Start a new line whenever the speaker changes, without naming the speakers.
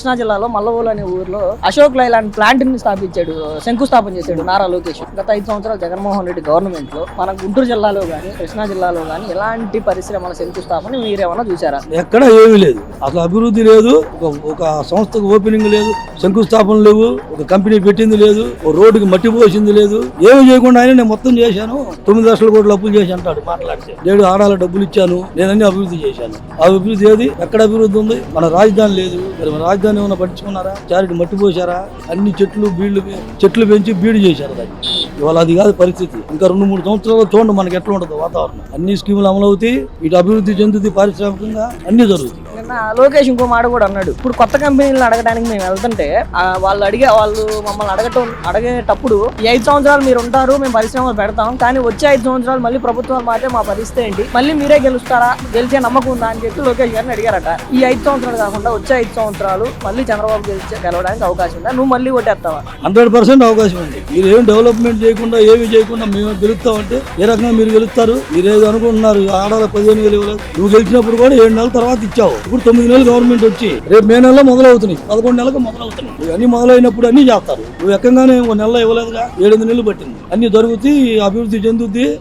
కృష్ణా జిల్లాలో మల్లవోలు అనే ఊర్లో అశోక్ లైలాండ్ ప్లాంట్ ని స్థాపించాడు, శంకుస్థాపన చేశాడు నారా లోకేష్. గత 5 సంవత్సరాలు జగన్మోహన్ రెడ్డి గవర్నమెంట్ లో మన గుంటూరు జిల్లాలో గానీ కృష్ణా జిల్లాలో గానీ ఎలాంటి పరిశ్రమల శంకుస్థాపన మీరేమన్నా చూసారా?
ఎక్కడ ఏమీ లేదు, అసలు అభివృద్ధి లేదు, ఒక సంస్థకు ఓపెనింగ్ లేదు, శంకుస్థాపన లేవు, ఒక కంపెనీ పెట్టింది లేదు, ఒక రోడ్డుకి మట్టి పోసింది లేదు, ఏమి చేయకుండా ఆయన నేను మొత్తం చేశాను, 9 లక్షల కోట్లు అప్పులు చేసి అంటాడు మాట్లాడితే. 7 ఆడాల డబ్బులు ఇచ్చాను, నేనన్నీ అభివృద్ధి చేశాను. అభివృద్ధి ఏది? ఎక్కడ అభివృద్ధి ఉంది? మన రాజధాని లేదు, మరి మన రాజధాని ఏమైనా పట్టించుకున్నారా? చారిటీ మట్టి పోసారా? అన్ని చెట్లు పెంచి బీడు చేశారు దాన్ని. ఇవాళ అది కాదు పరిస్థితి. ఇంకా 2-3 సంవత్సరాలు చూడండి మనకి ఎట్లా ఉంటుంది వాతావరణం. అన్ని స్కీములు అమలు అవుతాయి, ఇటు అభివృద్ధి చెందుతుంది, పారిశ్రామికంగా అన్ని జరుగుతాయి.
నిన్న లోకేష్ ఇంకో మాట కూడా అన్నాడు, ఇప్పుడు కొత్త కంపెనీలను అడగడానికి మేము వెళ్తుంటే వాళ్ళు మమ్మల్ని అడిగేటప్పుడు ఈ 5 సంవత్సరాలు మీరు ఉంటారు, మేము పరిశ్రమలు పెడతాం, కానీ వచ్చే 5 సంవత్సరాలు మళ్ళీ ప్రభుత్వాలు మాత్రం మా పరిస్థితి ఏంటి, మళ్ళీ మీరే గెలుస్తారా, గెలిచే నమ్మకం ఉందా అని చెప్పి లోకేష్ గారిని అడిగారట. ఈ 5 సంవత్సరాలు కాకుండా వచ్చే 5 సంవత్సరాలు మళ్ళీ చంద్రబాబు గెలవడానికి అవకాశం ఉందా? నువ్వు మళ్ళీ ఓటేస్తావా?
100% అవకాశం ఉంది. మీరు ఏం డెవలప్మెంట్ చేయకుండా ఏమి చేయకుండా మేము గెలుస్తామంటే ఏ రకంగా మీరు గెలుస్తారు? మీరు ఏదో అనుకుంటున్నారు, ఆడాలి 15,000 ఇవ్వలేదు, నువ్వు గెలిచినప్పుడు కూడా 7 నెలల తర్వాత ఇచ్చావు. ఇప్పుడు 9 నెలలు గవర్నమెంట్ వచ్చి రేపు మే నెలలో మొదలవుతున్నాయి, 11 నెలలకు మొదలవుతున్నాయి. అన్ని మొదలైనప్పుడు అన్ని చేస్తారు. నువ్వు ఎక్కగానే 1 నెలలో ఇవ్వలేదుగా, 7 నెలలు పట్టింది. అన్ని జరుగుతాయి, అభివృద్ధి చెందుద్ది.